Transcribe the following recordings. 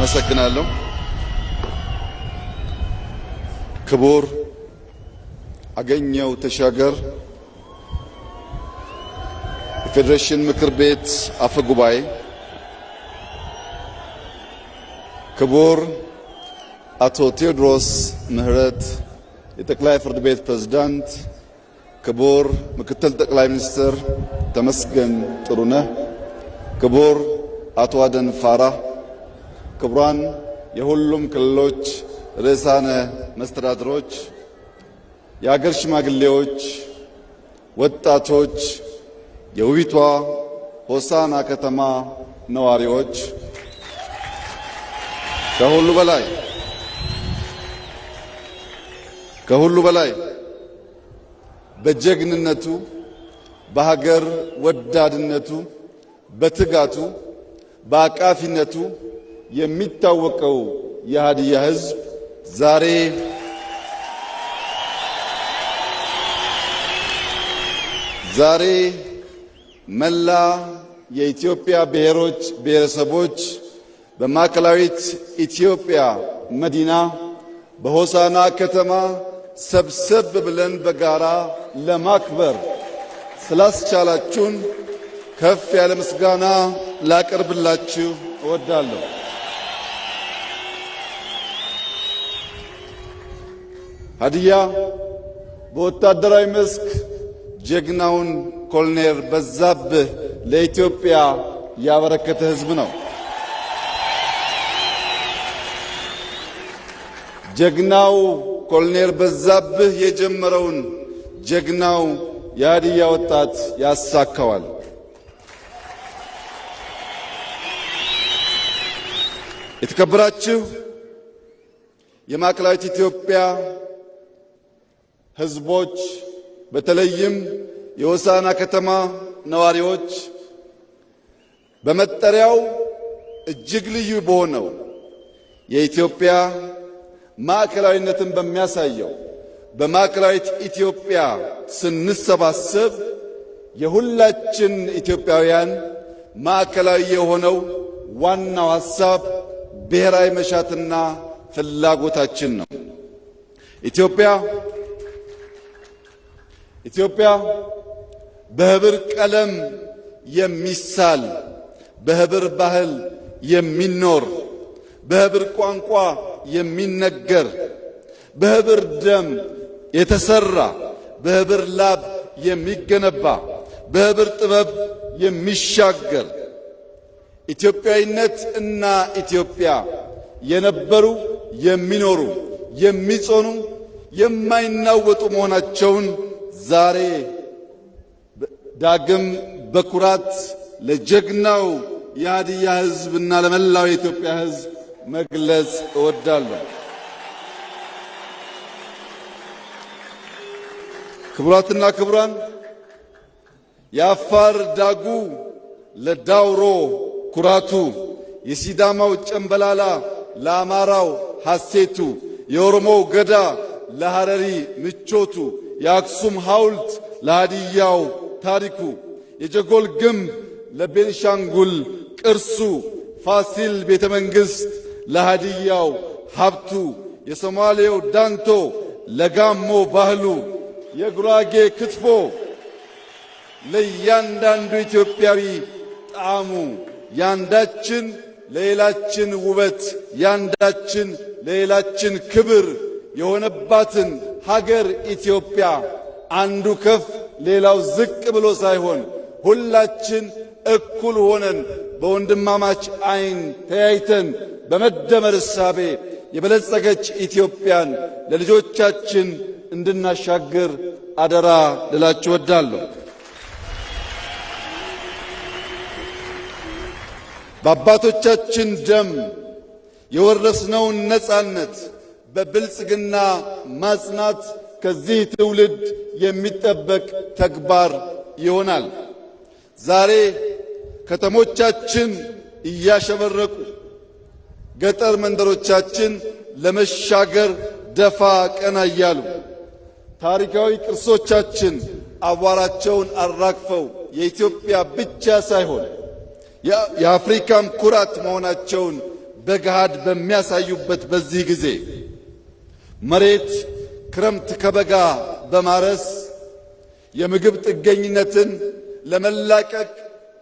አመሰግናለሁ። ክቡር አገኘው ተሻገር የፌዴሬሽን ምክር ቤት አፈ ጉባኤ፣ ክቡር አቶ ቴዎድሮስ ምህረት የጠቅላይ ፍርድ ቤት ፕሬዝዳንት፣ ክቡር ምክትል ጠቅላይ ሚኒስትር ተመስገን ጥሩነህ፣ ክቡር አቶ አደን ፋራ፣ ክቡራን የሁሉም ክልሎች ርዕሳነ መስተዳድሮች፣ የአገር ሽማግሌዎች፣ ወጣቶች፣ የውቢቷ ሆሳና ከተማ ነዋሪዎች፣ ከሁሉ በላይ በጀግንነቱ፣ በሀገር ወዳድነቱ፣ በትጋቱ፣ በአቃፊነቱ የሚታወቀው የሀዲያ ሕዝብ ዛሬ መላ የኢትዮጵያ ብሔሮች ብሔረሰቦች በማዕከላዊት ኢትዮጵያ መዲና በሆሳና ከተማ ሰብሰብ ብለን በጋራ ለማክበር ስላስቻላችሁን ከፍ ያለ ምስጋና ላቀርብላችሁ እወዳለሁ። ሀዲያ በወታደራዊ መስክ ጀግናውን ኮሎኔል በዛብህ ለኢትዮጵያ ያበረከተ ሕዝብ ነው። ጀግናው ኮሎኔል በዛብህ የጀመረውን ጀግናው የሀዲያ ወጣት ያሳካዋል። የተከበራችሁ የማዕከላዊት ኢትዮጵያ ሕዝቦች፣ በተለይም የሆሳና ከተማ ነዋሪዎች በመጠሪያው እጅግ ልዩ በሆነው የኢትዮጵያ ማዕከላዊነትን በሚያሳየው በማዕከላዊት ኢትዮጵያ ስንሰባሰብ የሁላችን ኢትዮጵያውያን ማዕከላዊ የሆነው ዋናው ሐሳብ ብሔራዊ መሻትና ፍላጎታችን ነው። ኢትዮጵያ በህብር ቀለም የሚሳል፣ በህብር ባህል የሚኖር፣ በህብር ቋንቋ የሚነገር፣ በህብር ደም የተሰራ፣ በህብር ላብ የሚገነባ፣ በህብር ጥበብ የሚሻገር ኢትዮጵያዊነት እና ኢትዮጵያ የነበሩ የሚኖሩ የሚጾኑ የማይናወጡ መሆናቸውን ዛሬ ዳግም በኩራት ለጀግናው የሀዲያ ሕዝብ እና ለመላው የኢትዮጵያ ሕዝብ መግለጽ እወዳለሁ። ክቡራትና ክቡራን፣ የአፋር ዳጉ ለዳውሮ ኩራቱ፣ የሲዳማው ጨምበላላ ለአማራው ሐሴቱ፣ የኦሮሞው ገዳ ለሐረሪ ምቾቱ፣ የአክሱም ሐውልት ለሃዲያው ታሪኩ፣ የጀጎል ግንብ ለቤንሻንጉል ቅርሱ፣ ፋሲል ቤተ መንግሥት ለሃዲያው ሀብቱ፣ የሶማሌው ዳንቶ ለጋሞ ባህሉ፣ የጉራጌ ክትፎ ለእያንዳንዱ ኢትዮጵያዊ ጣዕሙ፣ ያንዳችን ለሌላችን ውበት፣ ያንዳችን ለሌላችን ክብር የሆነባትን ሀገር ኢትዮጵያ አንዱ ከፍ ሌላው ዝቅ ብሎ ሳይሆን ሁላችን እኩል ሆነን በወንድማማች ዓይን ተያይተን በመደመር እሳቤ የበለጸገች ኢትዮጵያን ለልጆቻችን እንድናሻግር አደራ ልላችሁ እወዳለሁ። በአባቶቻችን ደም የወረስነውን ነጻነት በብልጽግና ማጽናት ከዚህ ትውልድ የሚጠበቅ ተግባር ይሆናል። ዛሬ ከተሞቻችን እያሸበረቁ ገጠር መንደሮቻችን ለመሻገር ደፋ ቀና እያሉ ታሪካዊ ቅርሶቻችን አቧራቸውን አራግፈው የኢትዮጵያ ብቻ ሳይሆን የአፍሪካም ኩራት መሆናቸውን በገሃድ በሚያሳዩበት በዚህ ጊዜ መሬት ክረምት ከበጋ በማረስ የምግብ ጥገኝነትን ለመላቀቅ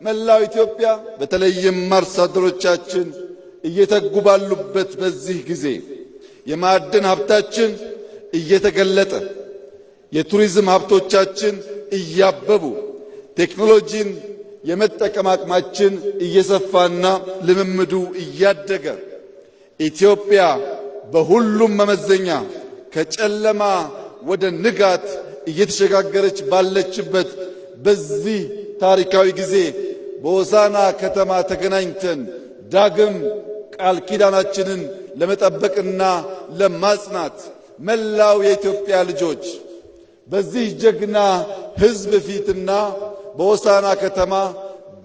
መላው ኢትዮጵያ በተለይም አርሶ አደሮቻችን እየተጉ ባሉበት በዚህ ጊዜ የማዕድን ሀብታችን እየተገለጠ የቱሪዝም ሀብቶቻችን እያበቡ ቴክኖሎጂን የመጠቀም አቅማችን እየሰፋና ልምምዱ እያደገ ኢትዮጵያ በሁሉም መመዘኛ ከጨለማ ወደ ንጋት እየተሸጋገረች ባለችበት በዚህ ታሪካዊ ጊዜ በሆሳዕና ከተማ ተገናኝተን ዳግም ቃል ኪዳናችንን ለመጠበቅና ለማጽናት መላው የኢትዮጵያ ልጆች በዚህ ጀግና ሕዝብ ፊትና በሆሳዕና ከተማ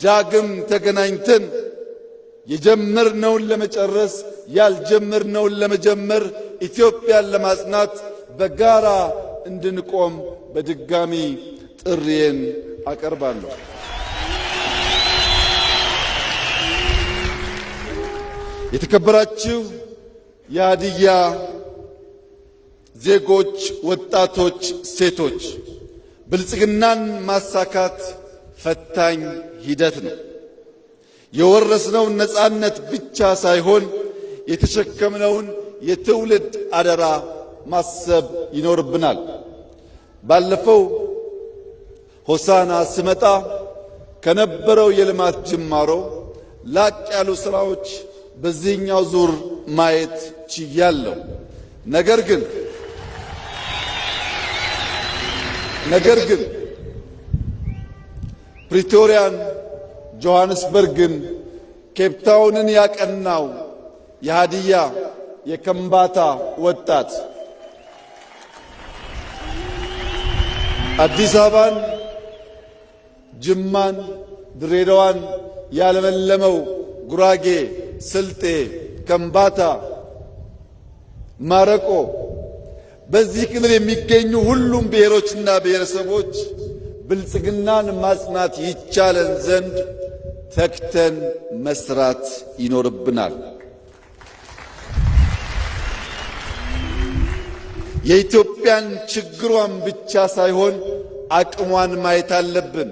ዳግም ተገናኝተን የጀመርነውን ለመጨረስ ያልጀመርነውን ለመጀመር ኢትዮጵያን ለማጽናት በጋራ እንድንቆም በድጋሚ ጥሪዬን አቀርባለሁ። የተከበራችሁ የሀዲያ ዜጎች፣ ወጣቶች፣ ሴቶች ብልጽግናን ማሳካት ፈታኝ ሂደት ነው። የወረስነውን ነጻነት ብቻ ሳይሆን የተሸከምነውን የትውልድ አደራ ማሰብ ይኖርብናል። ባለፈው ሆሳዕና ስመጣ ከነበረው የልማት ጅማሮ ላቅ ያሉ ስራዎች በዚህኛው ዙር ማየት ችያለሁ። ነገር ግን ፕሪቶሪያን፣ ጆሐንስበርግን፣ ኬፕታውንን ያቀናው የሀዲያ የከምባታ ወጣት አዲስ አበባን፣ ጅማን፣ ድሬዳዋን ያለመለመው ጉራጌ፣ ስልጤ፣ ከምባታ፣ ማረቆ በዚህ ክልል የሚገኙ ሁሉም ብሔሮችና ብሔረሰቦች ብልጽግናን ማጽናት ይቻለን ዘንድ ተግተን መስራት ይኖርብናል። የኢትዮጵያን ችግሯን ብቻ ሳይሆን አቅሟን ማየት አለብን።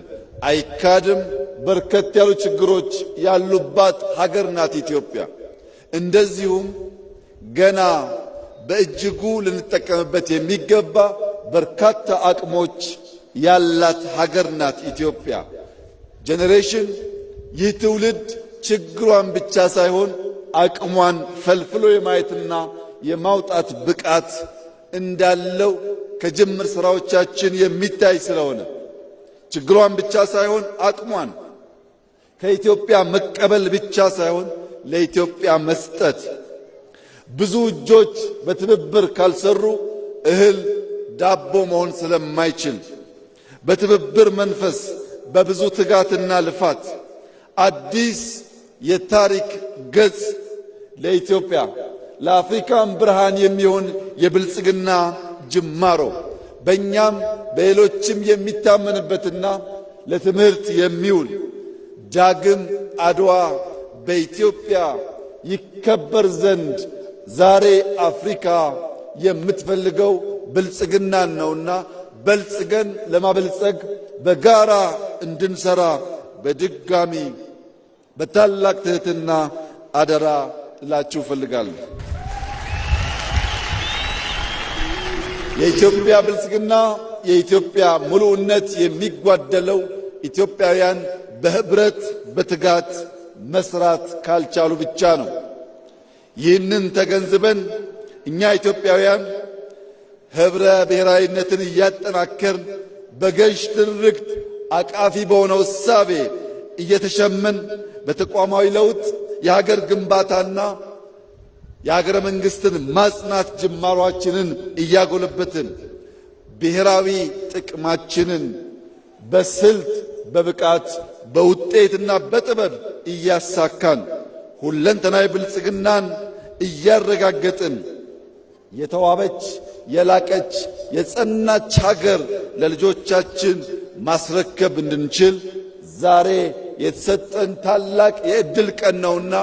አይካድም፣ በርከት ያሉ ችግሮች ያሉባት ሀገር ናት ኢትዮጵያ። እንደዚሁም ገና በእጅጉ ልንጠቀምበት የሚገባ በርካታ አቅሞች ያላት ሀገር ናት ኢትዮጵያ። ጄኔሬሽን ይህ ትውልድ ችግሯን ብቻ ሳይሆን አቅሟን ፈልፍሎ የማየትና የማውጣት ብቃት እንዳለው ከጅምር ስራዎቻችን የሚታይ ስለሆነ ችግሯን ብቻ ሳይሆን አቅሟን ከኢትዮጵያ መቀበል ብቻ ሳይሆን ለኢትዮጵያ መስጠት። ብዙ እጆች በትብብር ካልሰሩ እህል ዳቦ መሆን ስለማይችል በትብብር መንፈስ በብዙ ትጋትና ልፋት አዲስ የታሪክ ገጽ ለኢትዮጵያ ለአፍሪካም ብርሃን የሚሆን የብልጽግና ጅማሮ በእኛም በሌሎችም የሚታመንበትና ለትምህርት የሚውል ዳግም አድዋ በኢትዮጵያ ይከበር ዘንድ ዛሬ አፍሪካ የምትፈልገው ብልጽግናን ነውና በልጽገን ለማበልጸግ በጋራ እንድንሰራ በድጋሚ በታላቅ ትህትና አደራ እላችሁ እፈልጋለሁ። የኢትዮጵያ ብልጽግና የኢትዮጵያ ሙሉነት የሚጓደለው ኢትዮጵያውያን በህብረት በትጋት መስራት ካልቻሉ ብቻ ነው። ይህንን ተገንዝበን እኛ ኢትዮጵያውያን ህብረ ብሔራዊነትን እያጠናከርን በገዥ ትርክት አቃፊ በሆነው እሳቤ እየተሸመን በተቋማዊ ለውጥ የሀገር ግንባታና የሀገረ መንግስትን ማጽናት ጅማሯችንን እያጎለበትን ብሔራዊ ጥቅማችንን በስልት በብቃት በውጤትና በጥበብ እያሳካን ሁለንተናዊ ብልጽግናን እያረጋገጥን የተዋበች የላቀች የጸናች ሀገር ለልጆቻችን ማስረከብ እንድንችል ዛሬ የተሰጠን ታላቅ የዕድል ቀን ነውና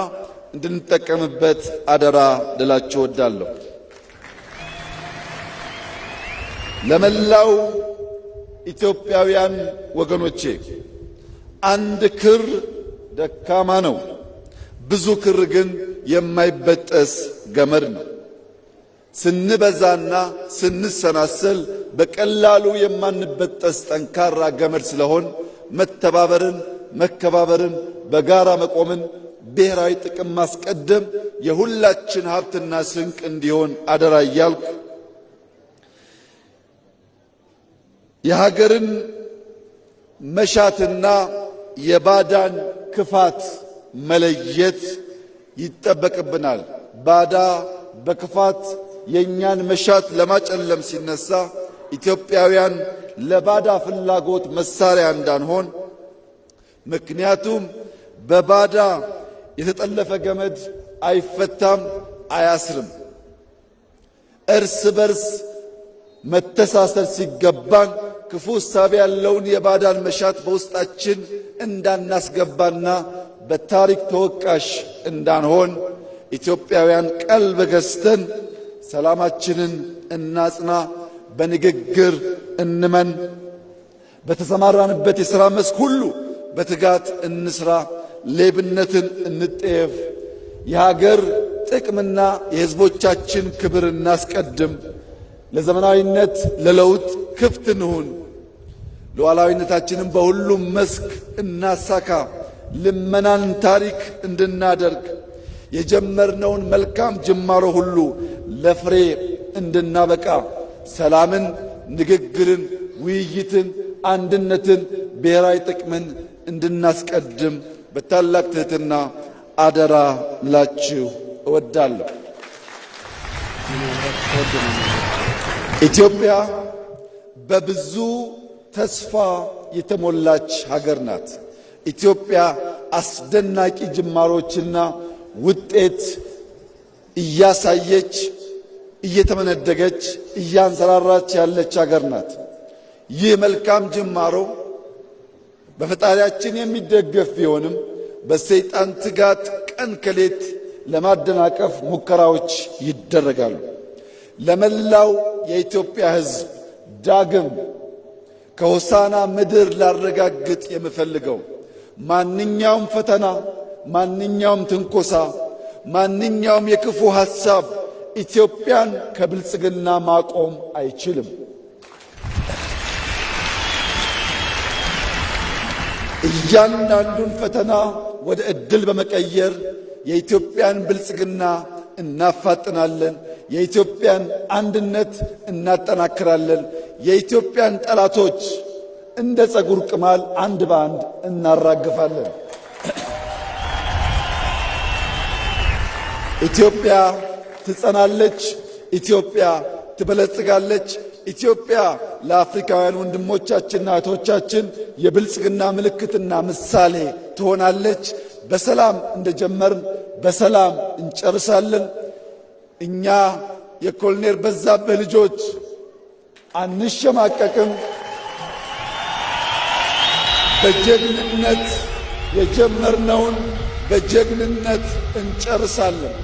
እንድንጠቀምበት አደራ ልላችሁ እወዳለሁ። ለመላው ኢትዮጵያውያን ወገኖቼ አንድ ክር ደካማ ነው፣ ብዙ ክር ግን የማይበጠስ ገመድ ነው። ስንበዛና ስንሰናሰል በቀላሉ የማንበጠስ ጠንካራ ገመድ ስለሆን መተባበርን፣ መከባበርን፣ በጋራ መቆምን፣ ብሔራዊ ጥቅም ማስቀደም የሁላችን ሀብትና ስንቅ እንዲሆን አደራ እያልኩ የሀገርን መሻትና የባዳን ክፋት መለየት ይጠበቅብናል። ባዳ በክፋት የእኛን መሻት ለማጨለም ሲነሳ ኢትዮጵያውያን ለባዳ ፍላጎት መሳሪያ እንዳንሆን። ምክንያቱም በባዳ የተጠለፈ ገመድ አይፈታም፣ አያስርም። እርስ በርስ መተሳሰር ሲገባን ክፉ እሳቤ ያለውን የባዳን መሻት በውስጣችን እንዳናስገባና በታሪክ ተወቃሽ እንዳንሆን ኢትዮጵያውያን ቀልብ ገዝተን ሰላማችንን እናጽና፣ በንግግር እንመን፣ በተሰማራንበት የሥራ መስክ ሁሉ በትጋት እንስራ፣ ሌብነትን እንጠየፍ፣ የሀገር ጥቅምና የሕዝቦቻችን ክብር እናስቀድም፣ ለዘመናዊነት ለለውጥ ክፍት እንሁን፣ ሉዓላዊነታችንን በሁሉም መስክ እናሳካ፣ ልመናን ታሪክ እንድናደርግ የጀመርነውን መልካም ጅማሮ ሁሉ ለፍሬ እንድናበቃ ሰላምን፣ ንግግርን፣ ውይይትን፣ አንድነትን፣ ብሔራዊ ጥቅምን እንድናስቀድም በታላቅ ትሕትና አደራ ላችሁ እወዳለሁ። ኢትዮጵያ በብዙ ተስፋ የተሞላች ሀገር ናት። ኢትዮጵያ አስደናቂ ጅማሮችና ውጤት እያሳየች እየተመነደገች እያንሰራራች ያለች ሀገር ናት። ይህ መልካም ጅማሮ በፈጣሪያችን የሚደገፍ ቢሆንም በሰይጣን ትጋት ቀን ከሌት ለማደናቀፍ ሙከራዎች ይደረጋሉ። ለመላው የኢትዮጵያ ሕዝብ ዳግም ከሆሳና ምድር ላረጋግጥ የምፈልገው ማንኛውም ፈተና፣ ማንኛውም ትንኮሳ፣ ማንኛውም የክፉ ሐሳብ ኢትዮጵያን ከብልጽግና ማቆም አይችልም። እያንዳንዱን ፈተና ወደ ዕድል በመቀየር የኢትዮጵያን ብልጽግና እናፋጥናለን። የኢትዮጵያን አንድነት እናጠናክራለን። የኢትዮጵያን ጠላቶች እንደ ጸጉር ቅማል አንድ በአንድ እናራግፋለን። ኢትዮጵያ ትጸናለች። ኢትዮጵያ ትበለጽጋለች። ኢትዮጵያ ለአፍሪካውያን ወንድሞቻችንና እህቶቻችን የብልጽግና ምልክትና ምሳሌ ትሆናለች። በሰላም እንደጀመርን በሰላም እንጨርሳለን። እኛ የኮሎኔል በዛብህ ልጆች አንሸማቀቅም። በጀግንነት የጀመርነውን በጀግንነት እንጨርሳለን።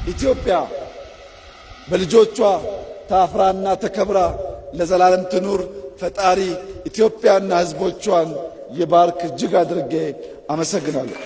ኢትዮጵያ በልጆቿ ታፍራና ተከብራ ለዘላለም ትኑር። ፈጣሪ ኢትዮጵያና ሕዝቦቿን ይባርክ። እጅግ አድርጌ አመሰግናለሁ።